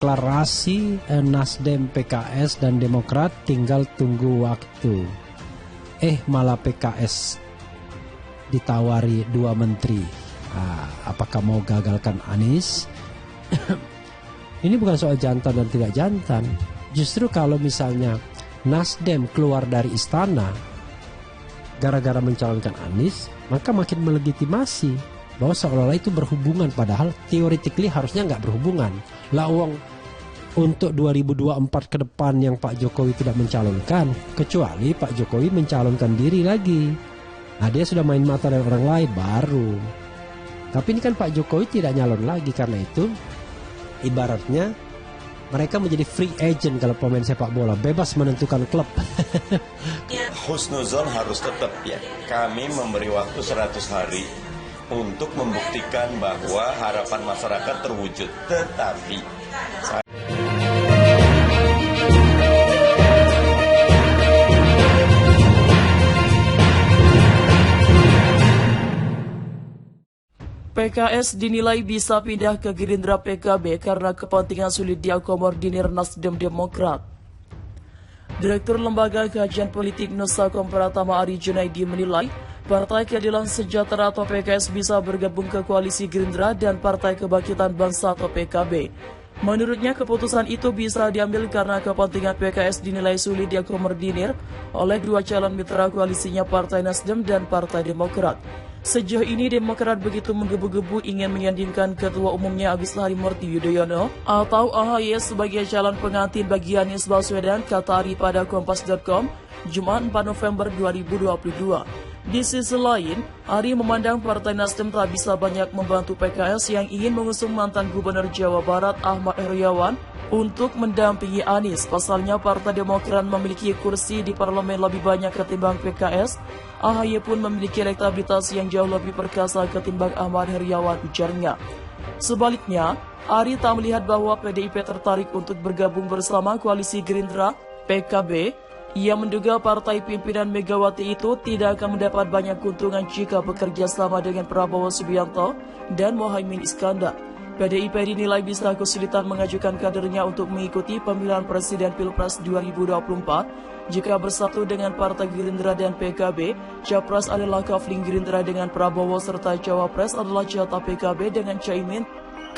deklarasi Nasdem, PKS, dan Demokrat tinggal tunggu waktu. Malah PKS ditawari 2 menteri. Apakah mau gagalkan Anies? Ini bukan soal jantan dan tidak jantan. Justru kalau misalnya Nasdem keluar dari istana gara-gara mencalonkan Anies, maka makin melegitimasi bahwa seolah-olah itu berhubungan, padahal theoretically harusnya nggak berhubungan. Uang untuk 2024 ke depan yang Pak Jokowi tidak mencalonkan, kecuali Pak Jokowi mencalonkan diri lagi. Dia sudah main mata dengan orang lain baru. Tapi ini kan Pak Jokowi tidak nyalon lagi, karena itu ibaratnya mereka menjadi free agent kalau pemain sepak bola, bebas menentukan klub. Husnuzon harus tetap ya. Kami memberi waktu 100 hari untuk membuktikan bahwa harapan masyarakat terwujud. Tetapi PKS dinilai bisa pindah ke Gerindra PKB karena kepentingan sulit diakomodir Nasdem Demokrat. Direktur Lembaga Kajian Politik Nusa Pratama Ari Junaidi menilai Partai Keadilan Sejahtera atau PKS bisa bergabung ke koalisi Gerindra dan Partai Kebangkitan Bangsa atau PKB. Menurutnya keputusan itu bisa diambil karena kepentingan PKS dinilai sulit diakomodir oleh 2 calon mitra koalisinya Partai Nasdem dan Partai Demokrat. Sejauh ini Demokrat begitu menggebu-gebu ingin menyandingkan Ketua Umumnya Agus Harimurti Yudhoyono atau AHY sebagai calon pengantin bagi Anies Baswedan, kata Ari pada Kompas.com, Jumat 4 November 2022. Di sisi lain, Ari memandang Partai Nasdem tak bisa banyak membantu PKS yang ingin mengusung mantan Gubernur Jawa Barat Ahmad Heriawan untuk mendampingi Anies. Pasalnya Partai Demokrat memiliki kursi di parlemen lebih banyak ketimbang PKS. AHY pun memiliki elektabilitas yang jauh lebih perkasa ketimbang Ahmad Heriawan, ujarnya. Sebaliknya, Ari tak melihat bahwa PDIP tertarik untuk bergabung bersama koalisi Gerindra PKB. Ia menduga partai pimpinan Megawati itu tidak akan mendapat banyak keuntungan jika bekerja sama dengan Prabowo Subianto dan Mohaimin Iskandar. PDIP dinilai bisa kesulitan mengajukan kadernya untuk mengikuti pemilihan presiden Pilpres 2024. Jika bersatu dengan Partai Gerindra dan PKB, Capres adalah kafling Gerindra dengan Prabowo serta Cawapres adalah jatah PKB dengan Caimin,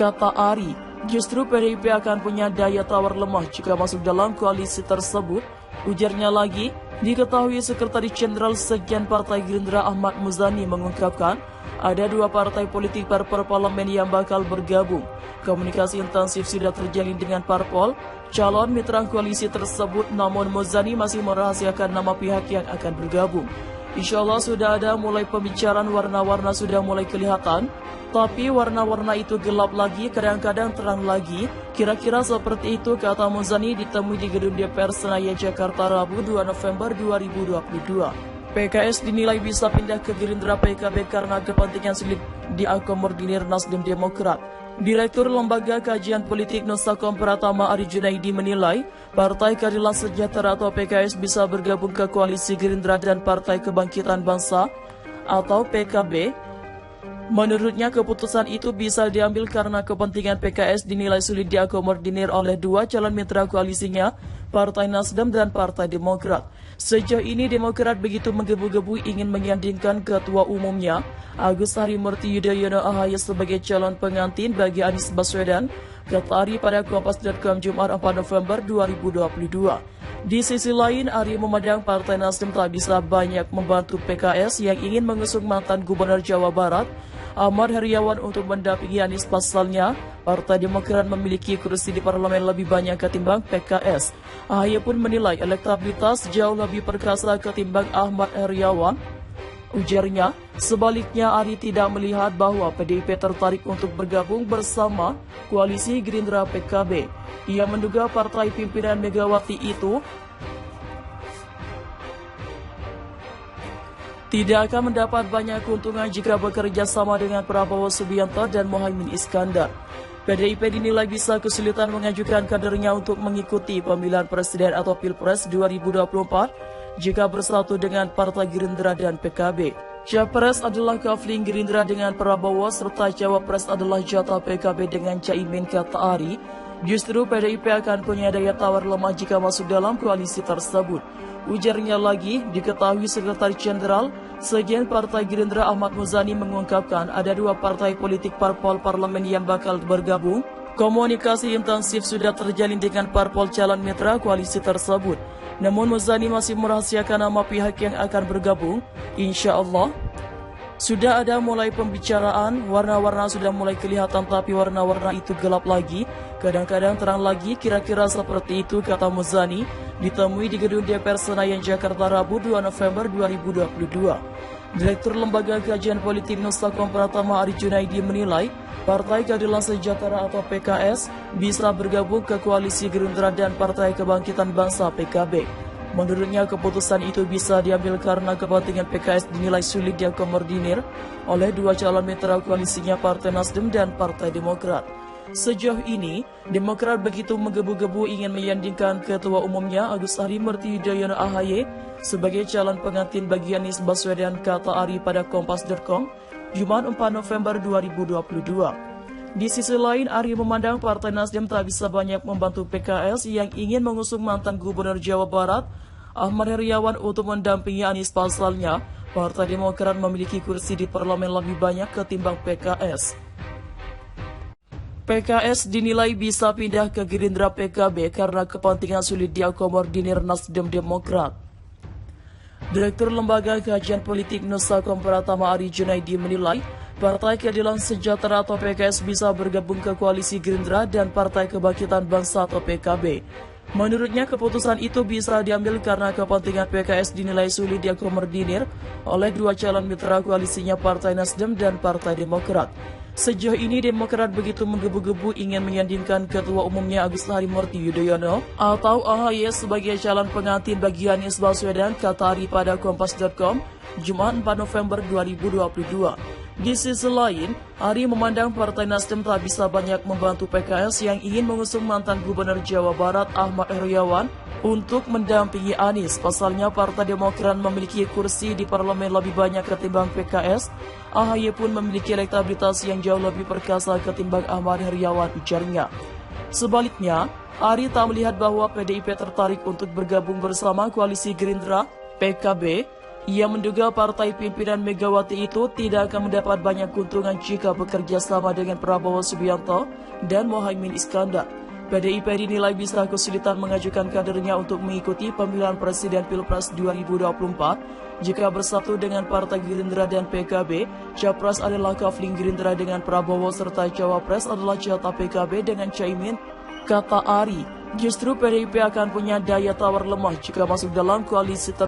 kata Ari. Justru PDIP akan punya daya tawar lemah jika masuk dalam koalisi tersebut. Ujarnya lagi, diketahui Sekretaris Jenderal Sekjen Partai Gerindra Ahmad Muzani mengungkapkan ada 2 partai politik per parlemen yang bakal bergabung. Komunikasi intensif sudah terjalin dengan parpol calon mitra koalisi tersebut, namun Muzani masih merahasiakan nama pihak yang akan bergabung. Insya Allah sudah ada mulai pembicaraan, warna-warna sudah mulai kelihatan, tapi warna-warna itu gelap lagi, kadang-kadang terang lagi. Kira-kira seperti itu, kata Muzani ditemui di gedung DPR Senayan, Jakarta, Rabu 2 November 2022. PKS dinilai bisa pindah ke Gerindra PKB karena kepentingan sulit diakomodir Nasdem Demokrat. Direktur Lembaga Kajian Politik Nusa Pratama Ari Junaidi menilai Partai Keadilan Sejahtera atau PKS bisa bergabung ke koalisi Gerindra dan Partai Kebangkitan Bangsa atau PKB. Menurutnya keputusan itu bisa diambil karena kepentingan PKS dinilai sulit diakomodir oleh 2 calon mitra koalisinya, Partai Nasdem dan Partai Demokrat. Sejauh ini Demokrat begitu menggebu-gebu ingin menyandingkan Ketua Umumnya Agus Harimurti Yudhoyono AHY sebagai calon pengantin bagi Anies Baswedan, kata Ari pada Kompas.com Jumat 4 November 2022. Di sisi lain, Ari memandang Partai Nasdem tak bisa banyak membantu PKS yang ingin mengusung mantan Gubernur Jawa Barat Ahmad Heriawan untuk mendampingi Anies. Pasalnya, Partai Demokrat memiliki kursi di parlemen lebih banyak ketimbang PKS. AHY pun menilai elektabilitas jauh lebih perkasa ketimbang Ahmad Heriawan. Ujarnya, sebaliknya Ari tidak melihat bahwa PDIP tertarik untuk bergabung bersama koalisi Gerindra PKB. Ia menduga partai pimpinan Megawati itu tidak akan mendapat banyak keuntungan jika bekerja sama dengan Prabowo Subianto dan Mohaimin Iskandar. PDIP dinilai bisa kesulitan mengajukan kadernya untuk mengikuti pemilihan presiden atau Pilpres 2024 jika bersatu dengan Partai Gerindra dan PKB. Capres adalah kafling Gerindra dengan Prabowo serta Cawapres adalah jatah PKB dengan Caimin, kata Ari. Justru PDIP akan punya daya tawar lemah jika masuk dalam koalisi tersebut. Ujarnya lagi, diketahui Sekretaris Jenderal Sekjen Partai Gerindra Ahmad Muzani mengungkapkan ada 2 partai politik parpol parlemen yang bakal bergabung. Komunikasi intensif sudah terjalin dengan parpol calon mitra koalisi tersebut. Namun Muzani masih merahasiakan nama pihak yang akan bergabung. Insya Allah sudah ada mulai pembicaraan, warna-warna sudah mulai kelihatan tapi warna-warna itu gelap lagi, kadang-kadang terang lagi, kira-kira seperti itu kata Muzani, ditemui di gedung DPR Senayan Jakarta Rabu 2 November 2022. Direktur Lembaga Kajian Politik Nusantara Pratama Ari Junaidi menilai, Partai Keadilan Sejahtera atau PKS bisa bergabung ke koalisi Gerindra dan Partai Kebangkitan Bangsa PKB. Menurutnya keputusan itu bisa diambil karena kepentingan PKS dinilai sulit diakomodir oleh 2 calon mitra koalisinya Partai Nasdem dan Partai Demokrat. Sejauh ini, Demokrat begitu menggebu-gebu ingin menyandingkan Ketua Umumnya Agus Harimurti Yudhoyono AHY sebagai calon pengantin bagi Anies Baswedan, kata Ari pada Kompas.com, Jumat 4 November 2022. Di sisi lain, Ari memandang Partai Nasdem tak bisa banyak membantu PKS yang ingin mengusung mantan Gubernur Jawa Barat, Ahmad Heriawan untuk mendampingi Anies. Pasalnya, Partai Demokrat memiliki kursi di parlemen lebih banyak ketimbang PKS. PKS dinilai bisa pindah ke Gerindra PKB karena kepentingan sulit diakomodir Nasdem Demokrat. Direktur Lembaga Kajian Politik Nusantara Pratama Ari Junaidi menilai, Partai Keadilan Sejahtera atau PKS bisa bergabung ke koalisi Gerindra dan Partai Kebangkitan Bangsa atau PKB. Menurutnya keputusan itu bisa diambil karena kepentingan PKS dinilai sulit diakomodir oleh 2 calon mitra koalisinya Partai Nasdem dan Partai Demokrat. Sejauh ini Demokrat begitu menggebu-gebu ingin menyandingkan Ketua Umumnya Agus Harimurti Yudhoyono atau AHY sebagai calon pengantin bagi Anies Baswedan, kata Ari pada Kompas.com, Jumat 4 November 2022. Di sisi lain, Ari memandang Partai Nasdem tak bisa banyak membantu PKS yang ingin mengusung mantan Gubernur Jawa Barat Ahmad Heriawan untuk mendampingi Anies. Pasalnya Partai Demokrat memiliki kursi di parlemen lebih banyak ketimbang PKS. AHY pun memiliki elektabilitas yang jauh lebih perkasa ketimbang Ahmad Heriawan, ujarnya. Sebaliknya, Ari tak melihat bahwa PDIP tertarik untuk bergabung bersama koalisi Gerindra PKB. Ia menduga partai pimpinan Megawati itu tidak akan mendapat banyak keuntungan jika bekerja sama dengan Prabowo Subianto dan Mohaimin Iskandar. PDIP dinilai bisa kesulitan mengajukan kadernya untuk mengikuti pemilihan presiden Pilpres 2024. Jika bersatu dengan Partai Gerindra dan PKB, Capres adalah kafling Gerindra dengan Prabowo serta Cawapres adalah jatah PKB dengan Caimin, kata Ari. Justru PDIP akan punya daya tawar lemah jika masuk dalam koalisi